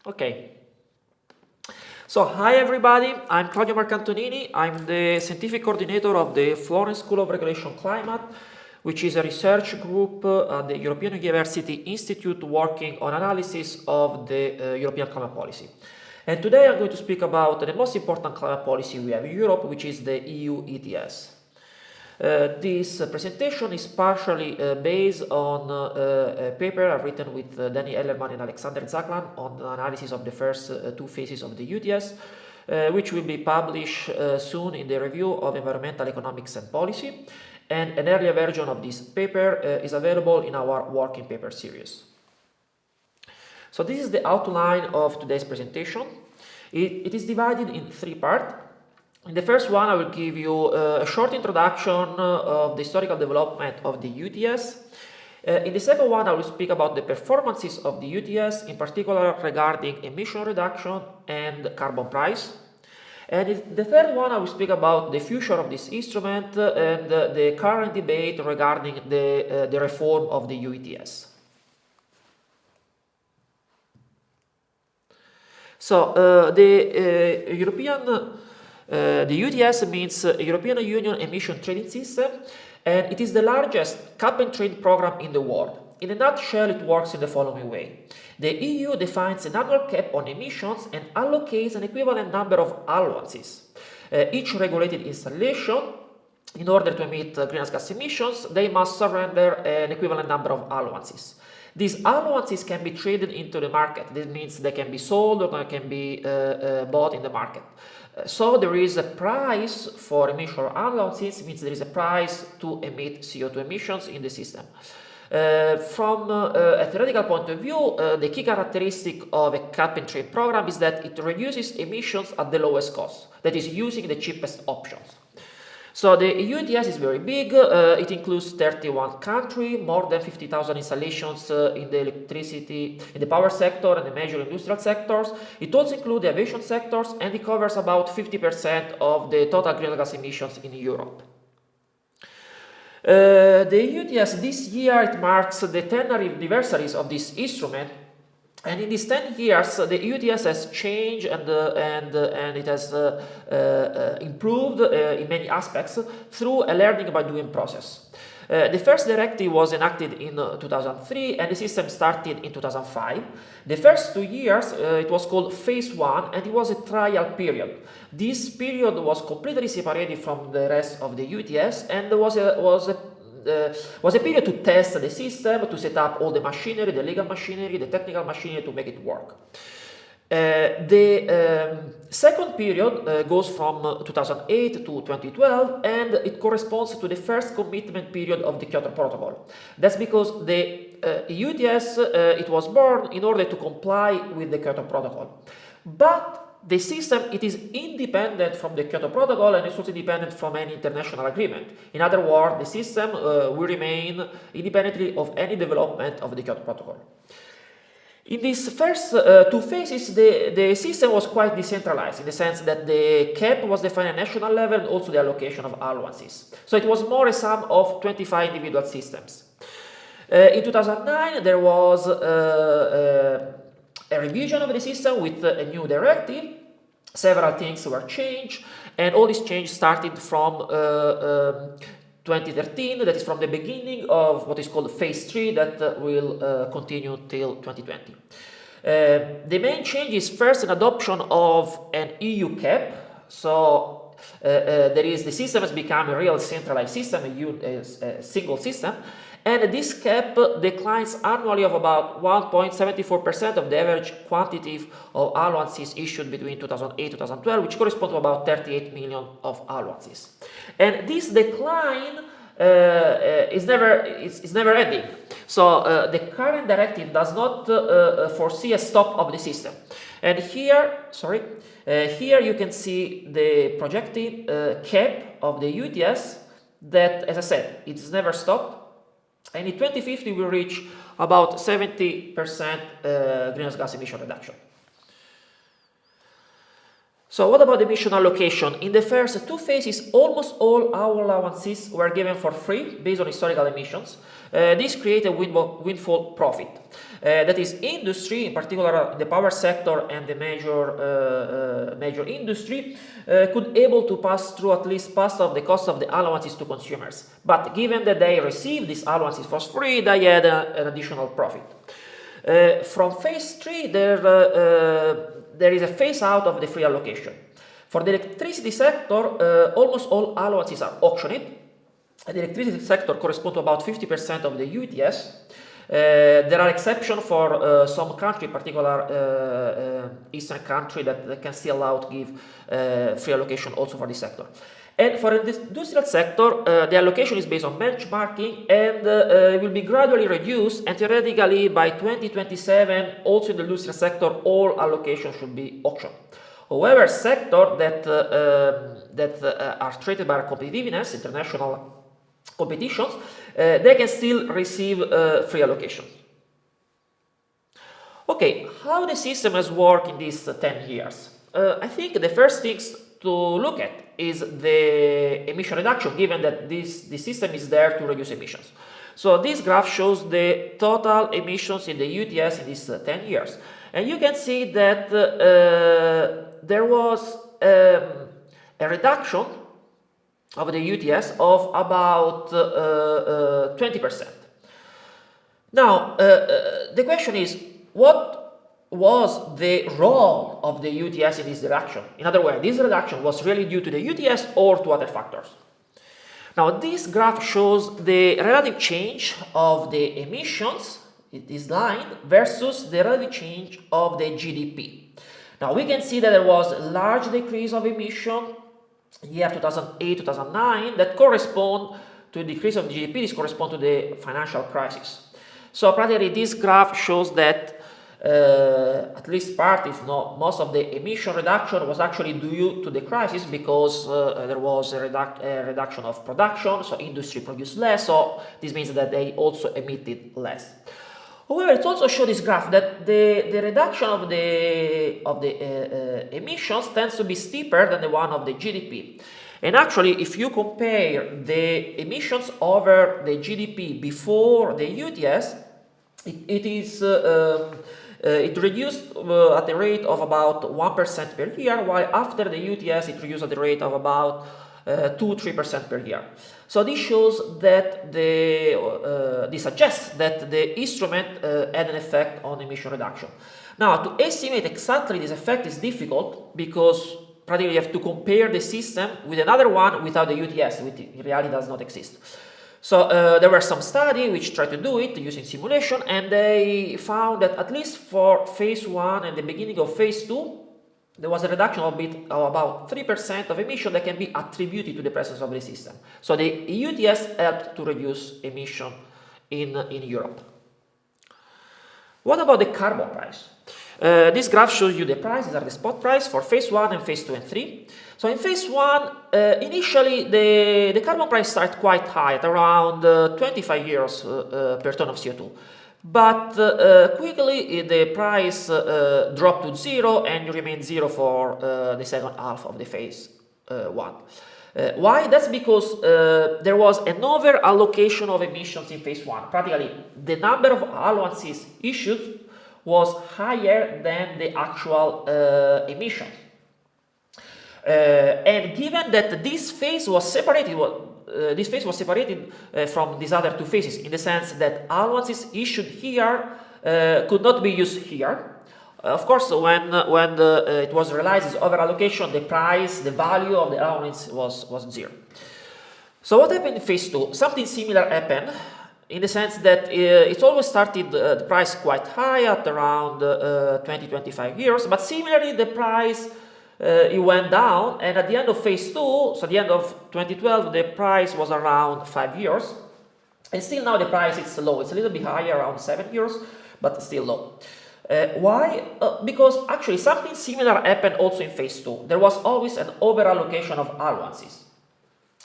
Okay. So, hi everybody, I'm Claudio Marcantonini. I'm the scientific coordinator of the Florence School of Regulation Climate, which is a research group at the European University Institute working on analysis of the European climate policy. And today I'm going to speak about the most important climate policy we have in Europe, which is the EU ETS. This presentation is partially based on a paper I've written with Danny Ellerman and Alexander Zaklan on the analysis of the first two phases of the UTS, which will be published soon in the Review of Environmental Economics and Policy. And an earlier version of this paper is available in our working paper series. So this is the outline of today's presentation. It is divided in three parts. In the first one, I will give you a short introduction of the historical development of the UTS. In the second one, I will speak about the performances of the UTS, in particular regarding emission reduction and carbon price. And in the third one, I will speak about the future of this instrument and the current debate regarding the reform of the EU ETS. So the UTS means European Union Emission Trading System, and it is the largest cap-and-trade program in the world. In a nutshell, it works in the following way. The EU defines an annual cap on emissions and allocates an equivalent number of allowances. Each regulated installation, in order to emit greenhouse gas emissions, they must surrender an equivalent number of allowances. These allowances can be traded into the market. This means they can be sold or they can be bought in the market. So there is a price for emission allowances, means there is a price to emit CO2 emissions in the system. From a theoretical point of view, the key characteristic of a cap-and-trade program is that it reduces emissions at the lowest cost, that is, using the cheapest options. So the EU ETS is very big. It includes 31 countries, more than 50,000 installations in the electricity, in the power sector and the major industrial sectors. It also includes the aviation sectors, and it covers about 50% of the total greenhouse gas emissions in Europe. The EU ETS this year, it marks the 10th anniversaries of this instrument. And in these 10 years, the EU ETS has changed and it has improved in many aspects through a learning by doing process. The first directive was enacted in 2003 and the system started in 2005. The first 2 years, it was called phase 1 and it was a trial period. This period was completely separated from the rest of the EU ETS and was a period to test the system, to set up all the machinery, the legal machinery, the technical machinery to make it work. The second period goes from 2008 to 2012 and it corresponds to the first commitment period of the Kyoto Protocol. That's because the EU ETS, it was born in order to comply with the Kyoto Protocol. But the system, it is independent from the Kyoto Protocol and it's also independent from any international agreement. In other words, the system will remain independently of any development of the Kyoto Protocol. In these first two phases, the system was quite decentralized in the sense that the cap was defined at national level and also the allocation of allowances. So it was more a sum of 25 individual systems. In 2009, there was a revision of the system with a new directive. Several things were changed, and all these changes started from 2013, that is from the beginning of what is called phase 3 that will continue till 2020. The main change is first an adoption of an EU cap. So the system has become a real centralized system, a single system. And this cap declines annually of about 1.74% of the average quantity of allowances issued between 2008 and 2012, which corresponds to about 38 million of allowances. And this decline is never ending. So the current directive does not foresee a stop of the system. And here you can see the projected cap of the EU ETS that, as I said, it's never stopped. And in 2050, we will reach about 70% greenhouse gas emission reduction. So what about emission allocation? In the first two phases, almost all our allowances were given for free based on historical emissions. This created windfall profit. That is, industry, in particular the power sector and the major industry, could able to pass through at least part of the cost of the allowances to consumers. But given that they received these allowances for free, they had an additional profit. From phase 3, there is a phase out of the free allocation. For the electricity sector, almost all allowances are auctioned. The electricity sector corresponds to about 50% of the EU ETS. There are exceptions for some country, in particular Eastern country, that can still allow to give free allocation also for this sector. And for the industrial sector, the allocation is based on benchmarking and will be gradually reduced, and theoretically by 2027, also in the industrial sector, all allocation should be auctioned. However, sectors that are treated by competitiveness, international competitions, they can still receive free allocation. Okay, how the system has worked in these 10 years? I think the first things to look at is the emission reduction, given that this system is there to reduce emissions. So this graph shows the total emissions in the EU ETS in these 10 years. And you can see that there was a reduction of the EU ETS of about 20%. Now, the question is, what was the role of the EU ETS in this reduction? In other words, this reduction was really due to the EU ETS or to other factors? Now, this graph shows the relative change of the emissions, this line, versus the relative change of the GDP. Now, we can see that there was a large decrease of emission year 2008, 2009 that correspond to the decrease of GDP. This corresponds to the financial crisis. So practically this graph shows that at least part, if not most, of the emission reduction was actually due to the crisis, because there was a reduction of production, so industry produced less, so this means that they also emitted less. However, it also shows this graph that the reduction of the emissions tends to be steeper than the one of the GDP. And actually, if you compare the emissions over the GDP before the EU ETS, it reduced at the rate of about 1% per year, while after the EU ETS it reduced at the rate of about 2-3% per year. So this shows that this suggests that the instrument had an effect on emission reduction. Now, to estimate exactly this effect is difficult, because practically you have to compare the system with another one without the EU ETS, which in reality does not exist. So there were some studies which tried to do it using simulation, and they found that at least for phase 1 and the beginning of phase 2, there was a reduction of about 3% of emission that can be attributed to the presence of the system. So the EU ETS helped to reduce emission in Europe. What about the carbon price? This graph shows you the prices, are the spot price for phase 1 and phase 2 and 3. So in phase 1, initially the carbon price started quite high, at around 25 euros per ton of CO2. But quickly the price dropped to zero and remained zero for the second half of the phase 1. Why? That's because there was an over-allocation of emissions in phase 1. Practically, the number of allowances issued was higher than the actual emissions. And given that this phase was separated, from these other two phases, in the sense that allowances issued here could not be used here. Of course, when it was realized as over-allocation, the price, the value of the allowance was zero. So what happened in phase 2? Something similar happened, in the sense that it always started the price quite high at around 20-25 euros, but similarly the price it went down, and at the end of phase 2, so at the end of 2012, the price was around 5 euros, and still now the price is low. It's a little bit higher, around 7 euros, but still low. Why? Because actually something similar happened also in phase 2. There was always an over-allocation of allowances.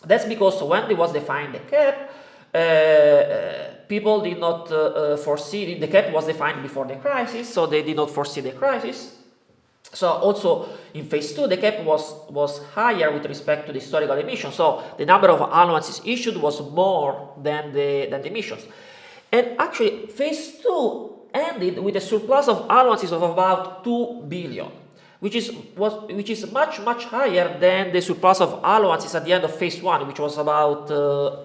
That's because when there was defined the cap, people did not foresee, the cap was defined before the crisis, so they did not foresee the crisis. So also in phase 2, the cap was higher with respect to the historical emissions. So the number of allowances issued was more than the emissions. And actually, phase 2 ended with a surplus of allowances of about 2 billion, which is much higher than the surplus of allowances at the end of phase 1, which was about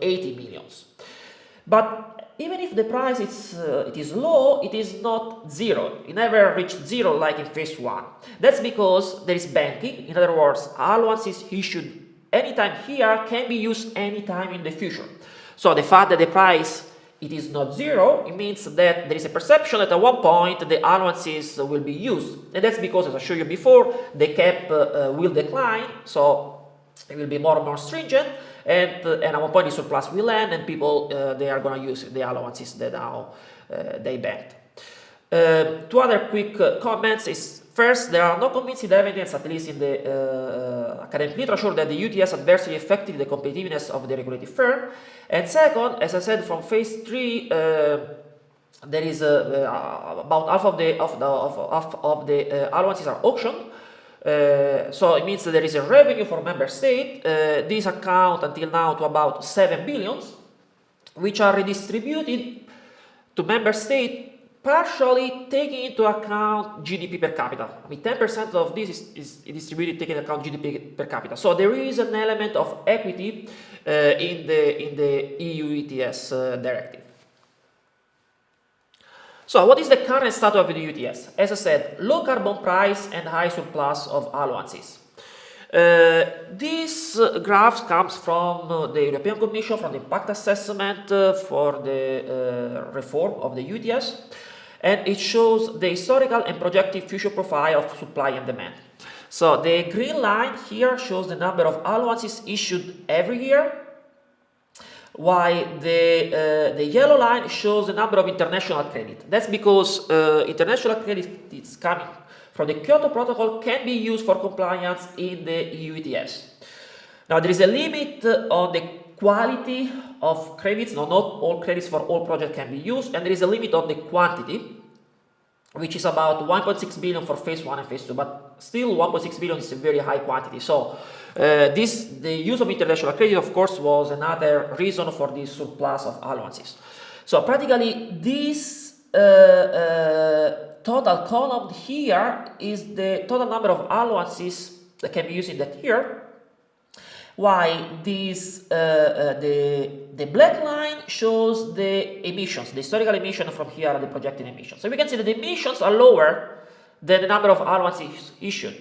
80 millions. But even if the price it is low, it is not zero. It never reached zero like in phase 1. That's because there is banking. In other words, allowances issued anytime here can be used anytime in the future. So the fact that the price it is not zero, it means that there is a perception that at one point the allowances will be used. And that's because, as I showed you before, the cap will decline, so it will be more and more stringent, and at one point the surplus will end, and people they are going to use the allowances that now they banked. Two other quick comments is, first, there are no convincing evidence, at least in the academic literature, that the UTS adversely affected the competitiveness of the regulated firm. And second, as I said, from phase 3, there is about half of the allowances are auctioned. So it means that there is a revenue for member state. These account until now to about 7 billions, which are redistributed to member state, partially taking into account GDP per capita. I mean, 10% of this is distributed taking into account GDP per capita. So there is an element of equity in the EU ETS directive. So what is the current status of the UTS? As I said, low carbon price and high surplus of allowances. This graph comes from the European Commission, from the impact assessment for the reform of the UTS, and it shows the historical and projected future profile of supply and demand. So the green line here shows the number of allowances issued every year, while the yellow line shows the number of international credit. That's because international credit is coming from the Kyoto Protocol, can be used for compliance in the EU ETS. Now there is a limit on the quality of credits. Not all credits for all projects can be used, and there is a limit on the quantity, which is about 1.6 billion for phase 1 and phase 2, but still 1.6 billion is a very high quantity. So the use of international credit, of course, was another reason for this surplus of allowances. So practically this total column here is the total number of allowances that can be used in that year, while this the black line shows the emissions, the historical emission from here are the projected emissions. So we can see that the emissions are lower than the number of allowances issued.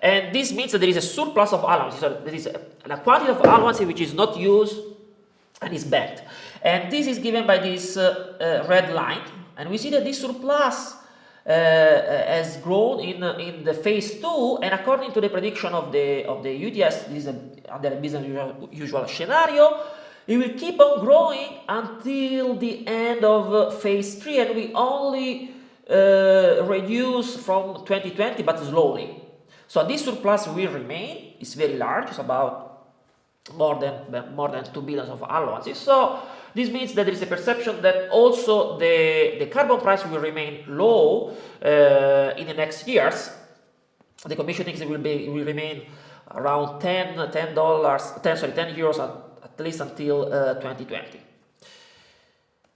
And this means that there is a surplus of allowances. So there is a quantity of allowances which is not used and is banked. And this is given by this red line. And we see that this surplus has grown in the phase 2, and according to the prediction of the UTS, this is under a business usual scenario, it will keep on growing until the end of phase 3, and we only reduce from 2020, but slowly. So this surplus will remain. It's very large. It's about more than 2 billion of allowances. So this means that there is a perception that also the carbon price will remain low in the next years. The Commission thinks it will remain around 10 euros at least until 2020.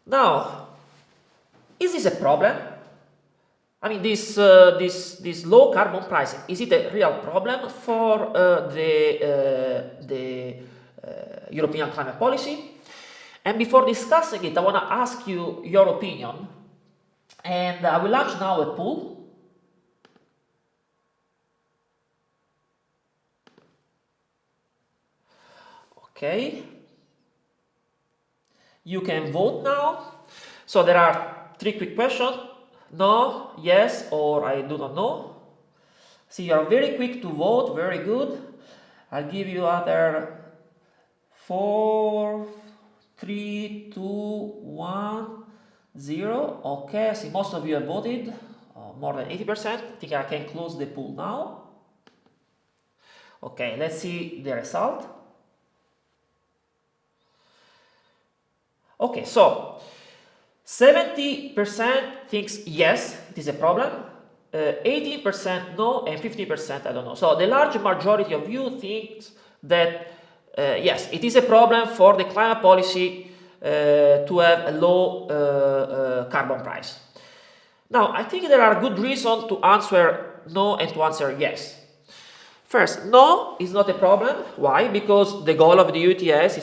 Now, is this a problem? I mean, this low carbon price, is it a real problem for the European climate policy? And before discussing it, I want to ask you your opinion. And I will launch now a poll. Okay. You can vote now. So there are 3 quick questions. No, yes, or I do not know. See, you are very quick to vote. Very good. I'll give you other 4, 3, 2, 1, 0. Okay, I see most of you have voted, more than 80%. I think I can close the poll now. Okay, let's see the result. Okay, so 70% thinks yes, it is a problem. 18% no and 50% I don't know. So the large majority of you thinks that yes, it is a problem for the climate policy to have a low carbon price. Now, I think there are good reasons to answer no and to answer yes. First, no is not a problem. Why? Because the goal of the EU ETS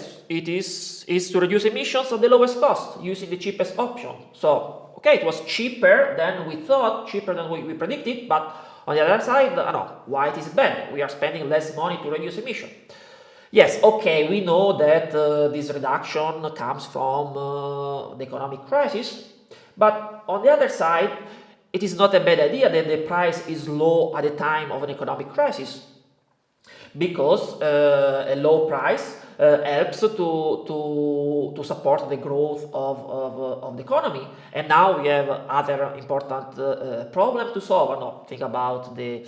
is to reduce emissions at the lowest cost using the cheapest option. So, okay, it was cheaper than we thought, cheaper than we predicted, but on the other side, no, why it is bad? We are spending less money to reduce emissions. Yes, okay, we know that this reduction comes from the economic crisis, but on the other side, it is not a bad idea that the price is low at the time of an economic crisis, because a low price helps to support the growth of the economy. And now we have other important problems to solve. No, think about the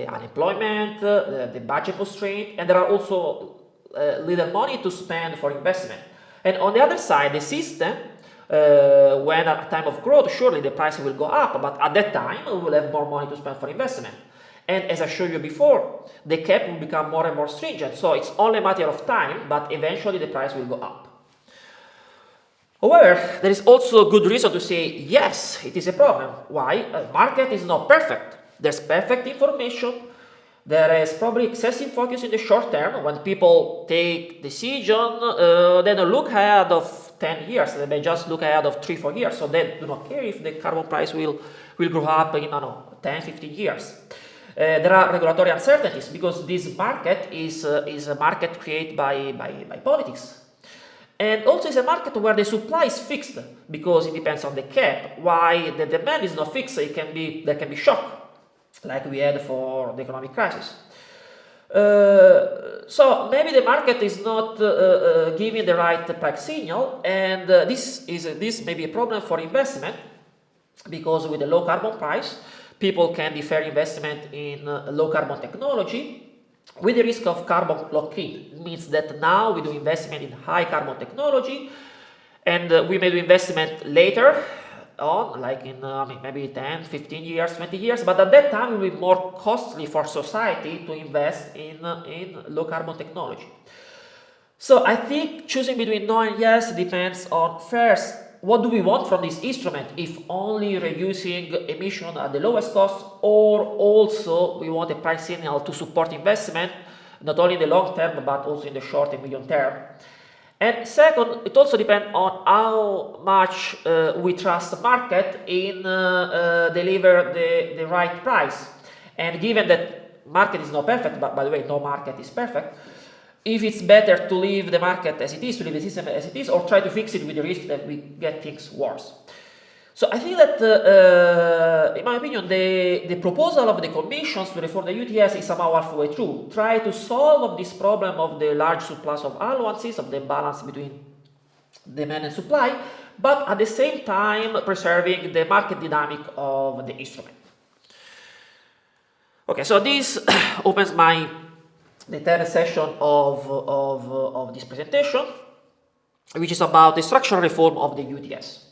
unemployment, the budget constraint, and there are also little money to spend for investment. And on the other side, the system, when at time of growth, surely the price will go up, but at that time we will have more money to spend for investment. And as I showed you before, the cap will become more and more stringent, so it's only a matter of time, but eventually the price will go up. However, there is also good reason to say yes, it is a problem. Why? A market is not perfect. There's perfect information. There is probably excessive focus in the short term. When people take decision, they don't look ahead of 10 years. They may just look ahead of 3-4 years. So they do not care if the carbon price will grow up in 10-15 years. There are regulatory uncertainties because this market is a market created by politics. And also it's a market where the supply is fixed because it depends on the cap. Why the demand is not fixed, there can be shock, like we had for the economic crisis. So maybe the market is not giving the right price signal, and this may be a problem for investment, because with a low carbon price, people can defer investment in low carbon technology with the risk of carbon lock-in. It means that now we do investment in high carbon technology, and we may do investment later on, like in maybe 10, 15 years, 20 years, but at that time it will be more costly for society to invest in low carbon technology. So I think choosing between no and yes depends on, first, what do we want from this instrument, if only reducing emission at the lowest cost, or also we want a price signal to support investment, not only in the long term, but also in the short and medium term. And second, it also depends on how much we trust the market in deliver the right price. And given that market is not perfect, but by the way, no market is perfect, if it's better to leave the market as it is, to leave the system as it is, or try to fix it with the risk that we get things worse. So I think that, in my opinion, the proposal of the Commission to reform the ETS is somehow halfway through. Try to solve this problem of the large surplus of allowances, of the balance between demand and supply, but at the same time preserving the market dynamic of the instrument. Okay, so this opens the third session of this presentation, which is about the structural reform of the ETS.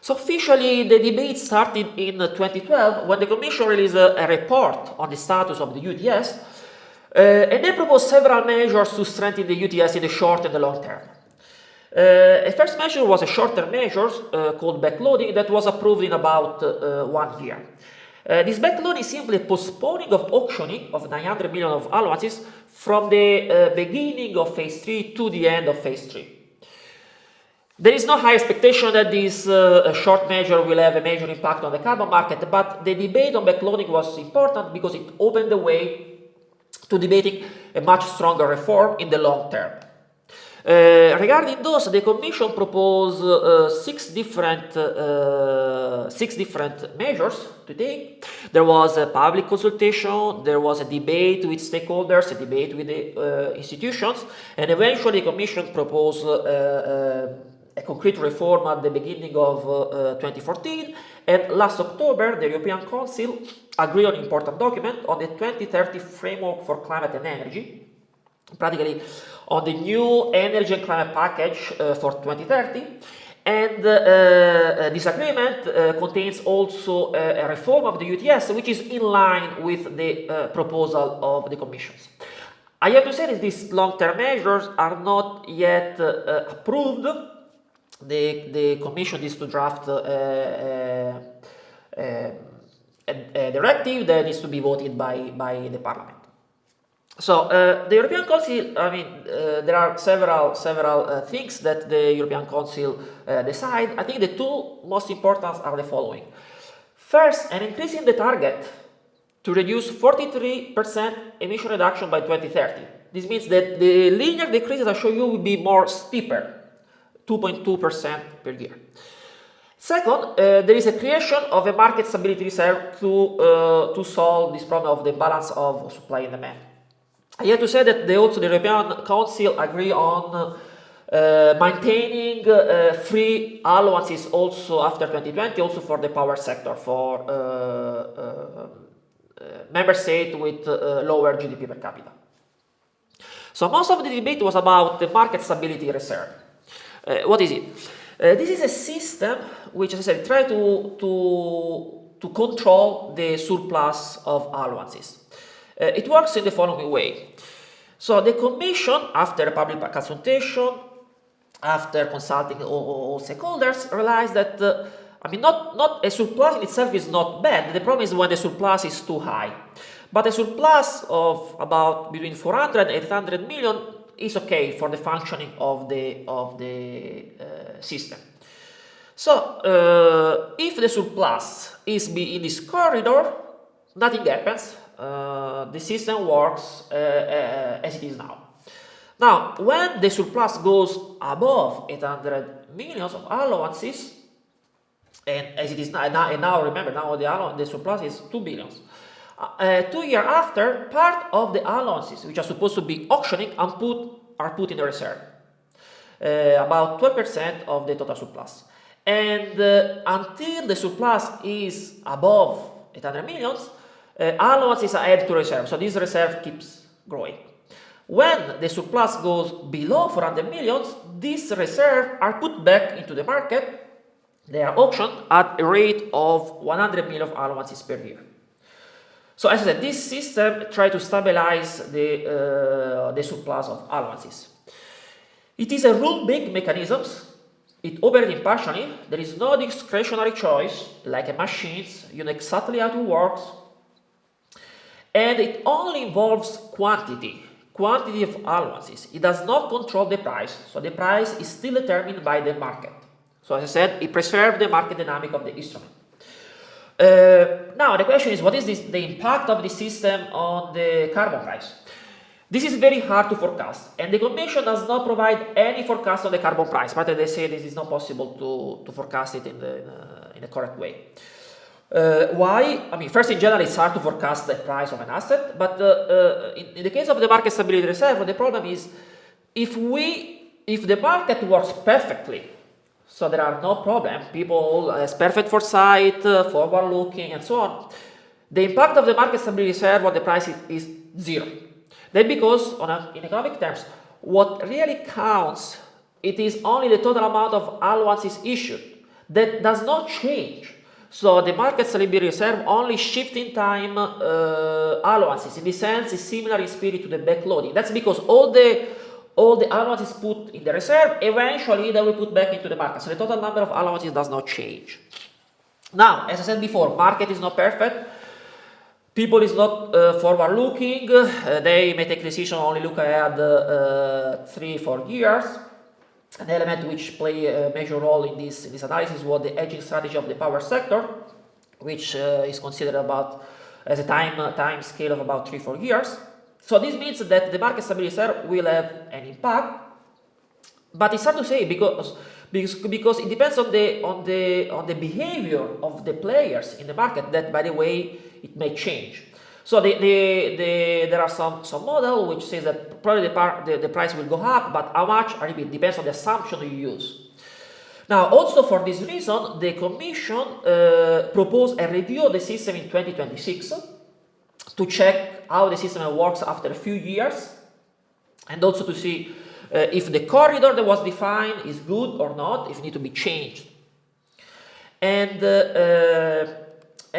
So officially, the debate started in 2012 when the Commission released a report on the status of the ETS, and they proposed several measures to strengthen the ETS in the short and the long term. A first measure was a short-term measure called backloading that was approved in about 1 year. This backloading is simply a postponing of auctioning of 900 million of allowances from the beginning of phase 3 to the end of phase 3. There is no high expectation that this short measure will have a major impact on the carbon market, but the debate on backloading was important because it opened the way to debating a much stronger reform in the long term. Regarding those, the Commission proposed six different measures to take. There was a public consultation, there was a debate with stakeholders, a debate with the institutions, and eventually the Commission proposed a concrete reform at the beginning of 2014, and last October the European Council agreed on an important document on the 2030 framework for climate and energy, practically on the new energy and climate package for 2030, And this agreement contains also a reform of the ETS, which is in line with the proposal of the Commissions. I have to say that these long-term measures are not yet approved. The Commission needs to draft a directive that needs to be voted by the Parliament. So the European Council, I mean, there are several things that the European Council decide. I think the two most important are the following. First, an increase in the target to reduce 43% emission reduction by 2030. This means that the linear decrease that I show you will be more steeper, 2.2% per year. Second, there is a creation of a market stability reserve to solve this problem of the balance of supply and demand. I have to say that the European Council agree on maintaining free allowances also after 2020, also for the power sector, for member states with lower GDP per capita. So most of the debate was about the market stability reserve. What is it? This is a system which, as I said, try to control the surplus of allowances. It works in the following way. So the Commission, after a public consultation, after consulting all stakeholders, realized that I mean, not a surplus in itself is not bad. The problem is when the surplus is too high. But a surplus of about between 400 and 800 million is okay for the functioning of the system. So if the surplus is in this corridor, nothing happens. The system works as it is now. Now, when the surplus goes above 800 millions of allowances, and as it is now remember, now the surplus is 2 billions. 2 years after, part of the allowances, which are supposed to be auctioning, are put in the reserve. About 12% of the total surplus. And until the surplus is above 800 millions, allowances are added to reserve. So this reserve keeps growing. When the surplus goes below 400 millions, these reserves are put back into the market. They are auctioned at a rate of 100 million allowances per year. So as I said, this system tries to stabilize the surplus of allowances. It is a rule-based mechanism. It operates impartially. There is no discretionary choice, like a machines. You know exactly how it works. And it only involves quantity of allowances. It does not control the price. So the price is still determined by the market. So as I said, it preserves the market dynamic of the instrument. Now the question is, what is the impact of the system on the carbon price? This is very hard to forecast, and the Commission does not provide any forecast on the carbon price, but they say this is not possible to forecast it in the correct way. Why? I mean, first, in general, it's hard to forecast the price of an asset, but in the case of the market stability reserve, the problem is if the market works perfectly, so there are no problem, people has perfect foresight, forward-looking, and so on, the impact of the market stability reserve on the price is zero. Then because, in economic terms, what really counts, it is only the total amount of allowances issued. That does not change. So the market stability reserve only shift in time allowances. In this sense, is similar in spirit to the backloading. That's because all the allowances put in the reserve, eventually they will put back into the market. So the total number of allowances does not change. Now, as I said before, market is not perfect. People is not forward-looking. They may take decision only look ahead 3-4 years. An element which play a major role in this analysis was the hedging strategy of the power sector, which is considered as a time scale of about 3-4 years. So this means that the market stability reserve will have an impact, but it's hard to say because it depends on the behavior of the players in the market. That, by the way, it may change. So there are some model which says that probably the price will go up, but how much? I repeat, depends on the assumption you use. Now, also for this reason, the Commission proposed a review of the system in 2026 to check how the system works after a few years, and also to see if the corridor that was defined is good or not, if it needs to be changed. And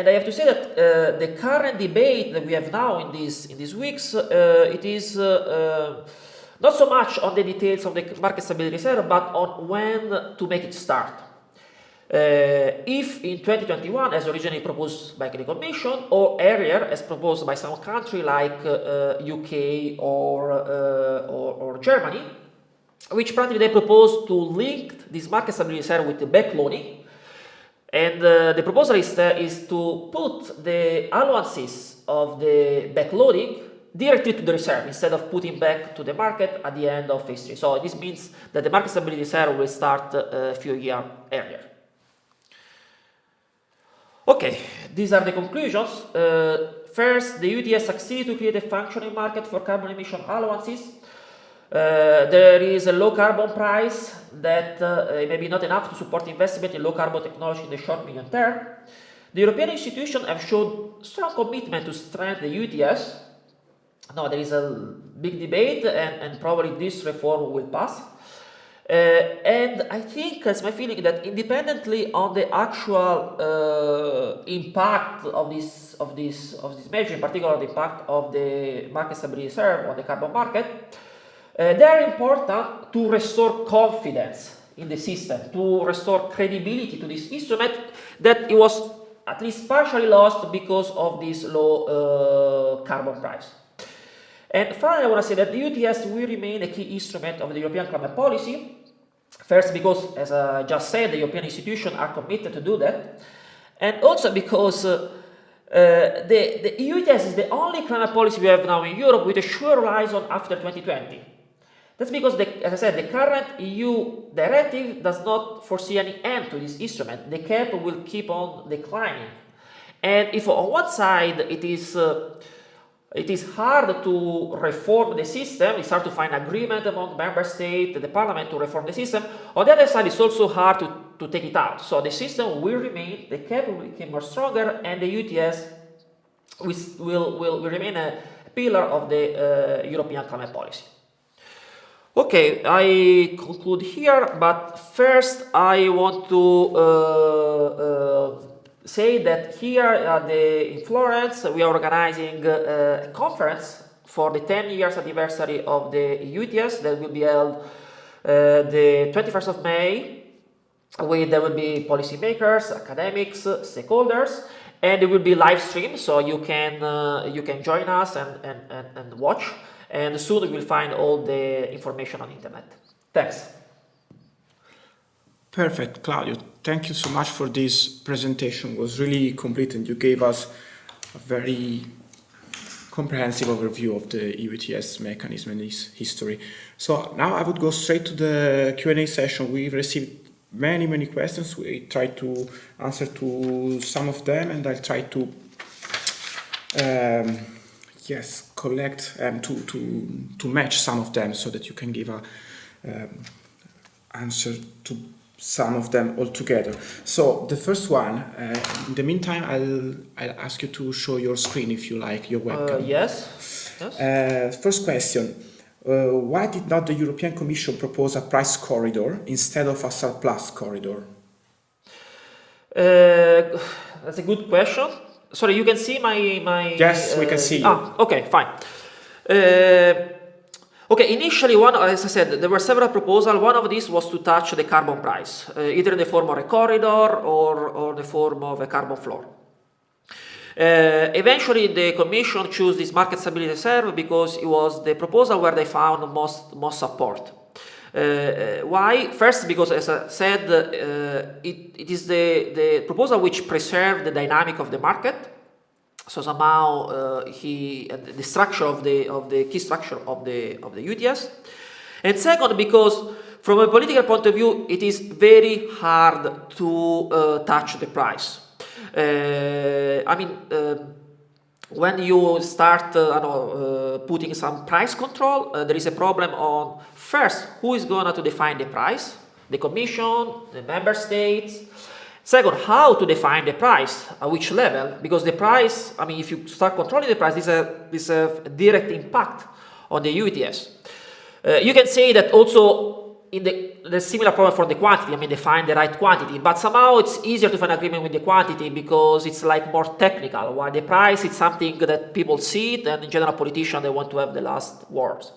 I have to say that the current debate that we have now in these weeks, it is not so much on the details of the market stability reserve, but on when to make it start. If in 2021, as originally proposed by the Commission, or earlier, as proposed by some country like UK or Germany, which practically they proposed to link this market stability reserve with the backloading. And the proposal is to put the allowances of the backloading directly to the reserve instead of putting back to the market at the end of phase 3. So this means that the market stability reserve will start a few years earlier. Okay, these are the conclusions. First, the EU ETS succeeded to create a functioning market for carbon emission allowances. There is a low carbon price that may be not enough to support investment in low carbon technology in the short medium term. The European institutions have shown strong commitment to strengthen the EU ETS. Now there is a big debate and probably this reform will pass. And I think it's my feeling that independently on the actual impact of this measure, in particular the impact of the market stability reserve on the carbon market, they are important to restore confidence in the system, to restore credibility to this instrument that it was at least partially lost because of this low carbon price. And finally, I want to say that the EU ETS will remain a key instrument of the European climate policy. First, because, as I just said, the European institutions are committed to do that. And also because the EU ETS is the only climate policy we have now in Europe with a sure horizon after 2020. That's because, as I said, the current EU directive does not foresee any end to this instrument. The cap will keep on declining. And if on one side it is hard to reform the system, it's hard to find agreement among member states and the parliament to reform the system, on the other side it's also hard to take it out. So the system will remain, the cap will become more stronger, and the EU ETS will remain a pillar of the European climate policy. Okay, I conclude here, but first I want to say that here in Florence we are organizing a conference for the 10 years anniversary of the EU ETS that will be held the 21st of May. There will be policymakers, academics, stakeholders, and it will be live stream, so you can join us and watch. And soon you will find all the information on the internet. Thanks. Perfect, Claudio. Thank you so much for this presentation. It was really complete and you gave us a very comprehensive overview of the EU ETS mechanism and its history. So now I would go straight to the Q&A session. We received many questions. We tried to answer to some of them, and I'll try to collect and to match some of them so that you can give a answer to some of them all together. So the first one, in the meantime, I'll ask you to show your screen if you like, your webcam. Yes. First question, why did not the European Commission propose a price corridor instead of a surplus corridor? That's a good question. Sorry, you can see my... Yes, we can see you. Okay, fine. Okay, initially, as I said, there were several proposals. One of these was to touch the carbon price, either in the form of a corridor or the form of a carbon floor. Eventually, the Commission chose this market stability reserve because it was the proposal where they found most support. Why? First, because, as I said, it is the proposal which preserved the dynamic of the market. So somehow the structure of the key structure of the EU ETS. And second, because from a political point of view, it is very hard to touch the price. When you start putting some price control, there is a problem on, first, who is going to define the price? The Commission, the Member States. Second, how to define the price, at which level? Because the price, if you start controlling the price, this has a direct impact on the EU ETS. You can say that also in the similar problem for the quantity, I mean, define the right quantity, but somehow it's easier to find agreement with the quantity because it's like more technical, while the price is something that people see it, and in general politicians, they want to have the last words.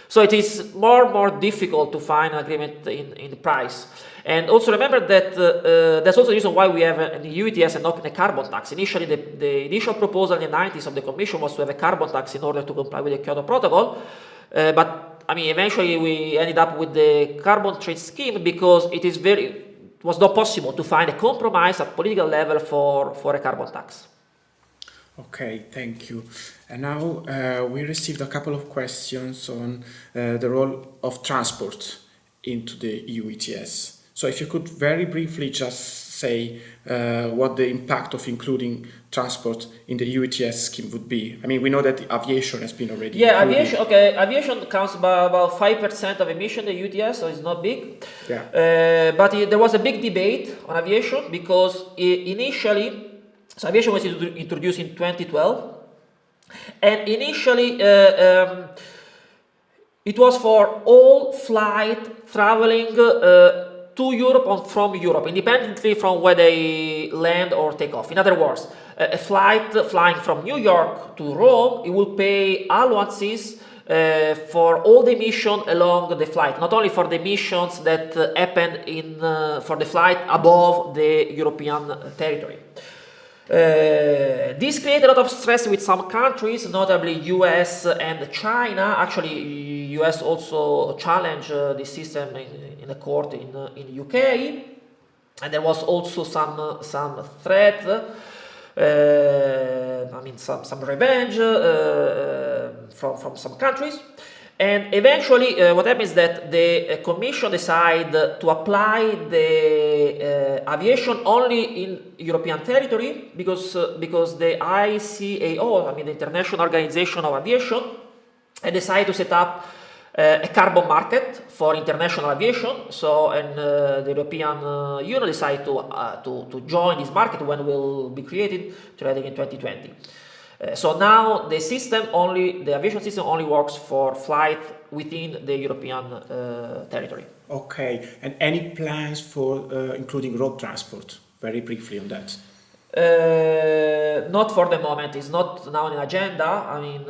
So it is more difficult to find an agreement in the price. And also remember that that's also the reason why we have an EU ETS and not a carbon tax. Initially, the initial proposal in the 90s of the Commission was to have a carbon tax in order to comply with the Kyoto Protocol, but I mean, eventually we ended up with the carbon trade scheme because it was not possible to find a compromise at political level for a carbon tax. Okay, thank you. And now we received a couple of questions on the role of transport into the EU ETS. So if you could very briefly just say what the impact of including transport in the EU ETS scheme would be. I mean, we know that aviation has been already included. Aviation counts by about 5% of emission in the EU ETS, so it's not big. Yeah. But there was a big debate on aviation because initially, so aviation was introduced in 2012, and initially it was for all flight traveling to Europe or from Europe, independently from where they land or take off. In other words, a flight flying from New York to Rome, it will pay allowances for all the emissions along the flight, not only for the emissions that happen for the flight above the European territory. This created a lot of stress with some countries, notably US and China. Actually, US also challenged this system in the court in the UK, and there was also some threat. I mean, some revenge from some countries. And eventually, what happens is that the Commission decided to apply the aviation only in European territory because the ICAO, I mean the International Organization of Aviation, had decided to set up a carbon market for international aviation. So, and the European Union decided to join this market when it will be created, I think in 2020. So now the aviation system only works for flight within the European territory. Okay, and any plans for including road transport? Very briefly on that. Not for the moment. It's not now in the agenda. I mean,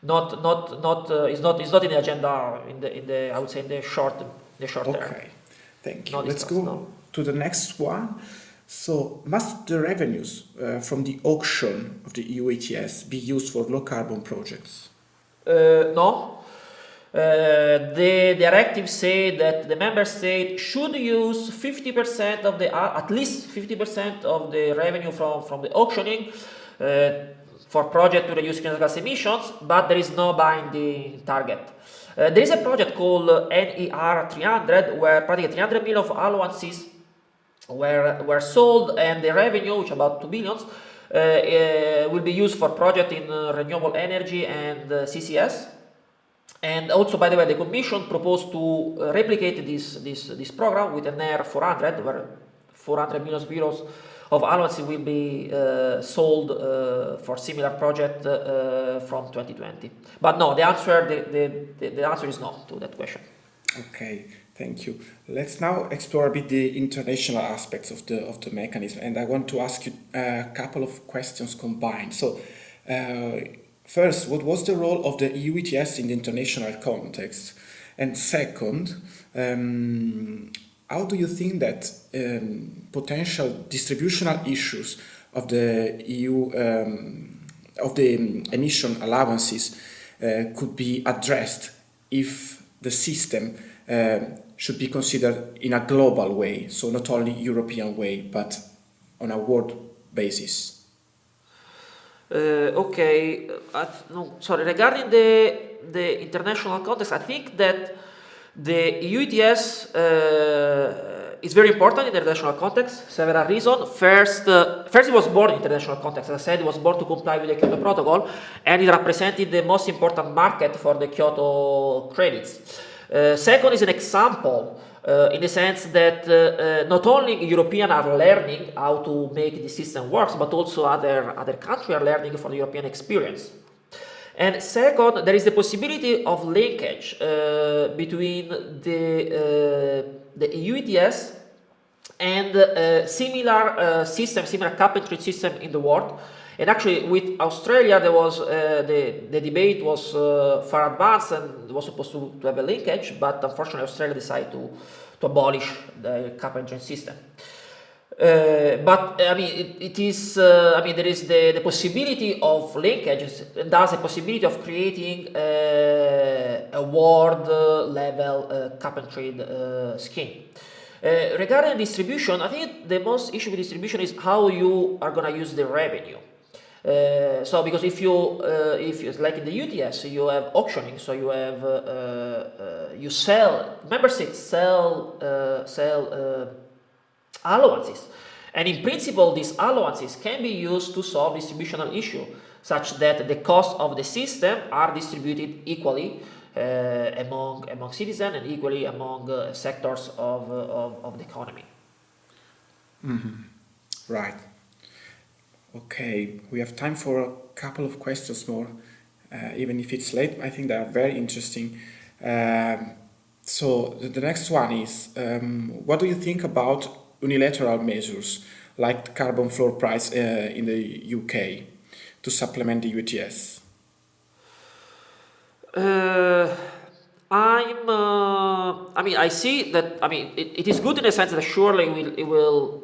it's not in the agenda in the I would say in the short term. Okay, thank you. Let's go to the next one. So, must the revenues from the auction of the EU ETS be used for low carbon projects? No. The directive say that the member state should use 50% of at least 50% of the revenue from the auctioning for project to reduce greenhouse gas emissions, but there is no binding target. There is a project called NER 300 where practically 300 million of allowances were sold, and the revenue, which is about 2 billion, will be used for projects in renewable energy and CCS. And also, by the way, the Commission proposed to replicate this program with an NER 400, where 400 million euros of allowances will be sold for similar project from 2020. But no, the answer is no to that question. Okay. Thank you. Let's now explore a bit the international aspects of the mechanism, and I want to ask you a couple of questions combined. So, first, what was the role of the EU ETS in the international context? And second, how do you think that potential distributional issues of the EU of the emission allowances could be addressed if the system should be considered in a global way, so not only European way, but on a world basis? Okay, regarding the international context, I think that the EU ETS is very important in the international context, several reasons. First, it was born in international context. As I said, it was born to comply with the Kyoto Protocol, and it represented the most important market for the Kyoto credits. Second is an example in the sense that not only Europeans are learning how to make the system work, but also other countries are learning from the European experience. And second, there is the possibility of linkage between the EU ETS and similar cap and trade system in the world. And actually, with Australia, there was the debate was far advanced and was supposed to have a linkage, but unfortunately, Australia decided to abolish the cap and trade system. But I mean, it is. I mean, there is the possibility of linkages, and thus a possibility of creating a world level cap and trade scheme. Regarding distribution, I think the most issue with distribution is how you are going to use the revenue. So because if you like in the UTS, you have auctioning, so you have you sell member states sell allowances, and in principle these allowances can be used to solve distributional issue such that the cost of the system are distributed equally among citizens and equally among sectors of the economy. Right. Okay, we have time for a couple of questions more, even if it's late. I think they are very interesting. So the next one is, what do you think about unilateral measures like the carbon floor price in the UK to supplement the UTS? I mean, I see that. I mean, it is good in the sense that surely it will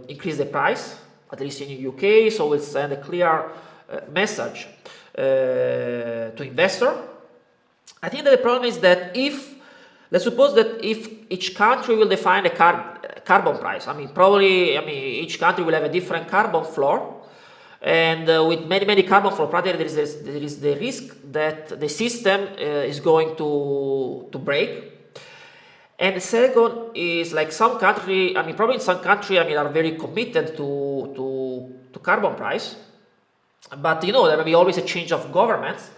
increase the price, at least in the UK. So we'll send a clear message to investor. I think that the problem is that let's suppose that if each country will define a carbon price, I mean, each country will have a different carbon floor. And with many carbon floor projects, there is the risk that the system is going to break. And the second is like some country, I mean, probably in some country, I mean, are very committed to carbon price. But you know, there will be always a change of governments.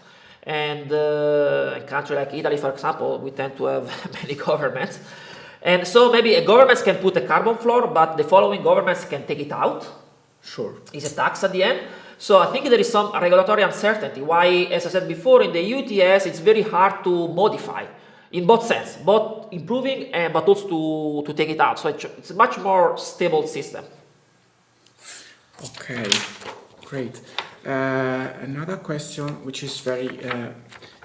And a country like Italy, for example, we tend to have many governments. And so maybe a government can put a carbon floor, but the following governments can take it out. Sure. It's a tax at the end. So I think there is some regulatory uncertainty. Why, as I said before, in the UTS, it's very hard to modify in both sense, both improving but also to take it out. So it's a much more stable system. Okay, great. Another question, which is very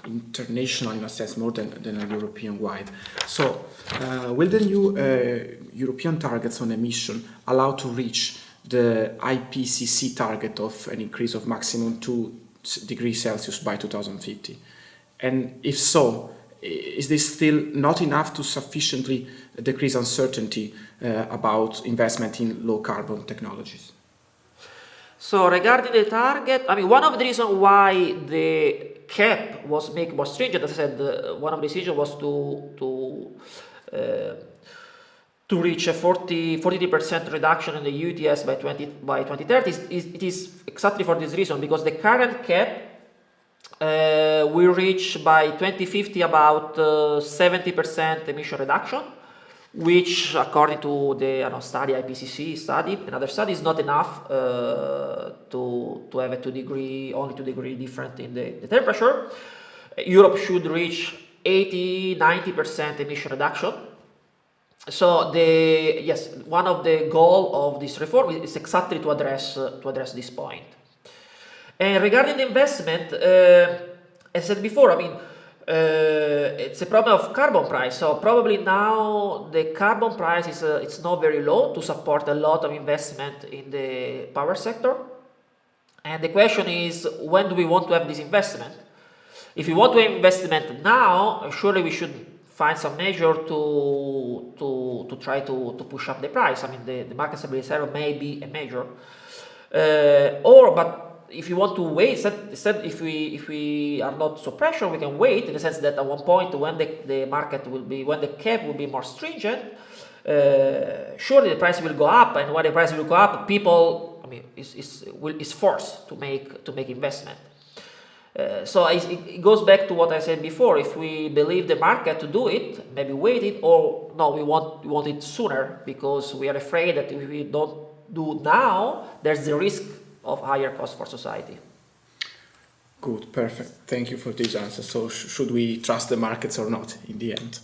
international in a sense, more than a European-wide. So, will the new European targets on emission allow to reach the IPCC target of an increase of maximum 2 degrees Celsius by 2050? And if so, is this still not enough to sufficiently decrease uncertainty about investment in low carbon technologies? So regarding the target, I mean, one of the reasons why the cap was made more stringent, as I said, one of the decisions was to reach a 43% reduction in the UTS by 2030. It is exactly for this reason, because the current cap will reach by 2050 about 70% emission reduction, which according to the study, IPCC study, another study, is not enough to have a 2 degree difference in the temperature. Europe should reach 80-90% emission reduction. So one of the goal of this reform is exactly to address this point. And regarding the investment, as I said before, I mean, it's a problem of carbon price. So probably now the carbon price is it's not very low to support a lot of investment in the power sector. And the question is, when do we want to have this investment? If we want to have investment now, surely we should find some measure to try to push up the price. I mean, the market stability reserve may be a measure, but if you want to wait, instead, if we are not so pressured, we can wait in the sense that at one point when the market will be, when the cap will be more stringent, surely the price will go up, and when the price will go up, people, I mean, is forced to make investment. So it goes back to what I said before. If we believe the market to do it, maybe wait it, or no, we want it sooner, because we are afraid that if we don't do now, there's the risk of higher cost for society. Good, perfect. Thank you for this answer. So should we trust the markets or not in the end?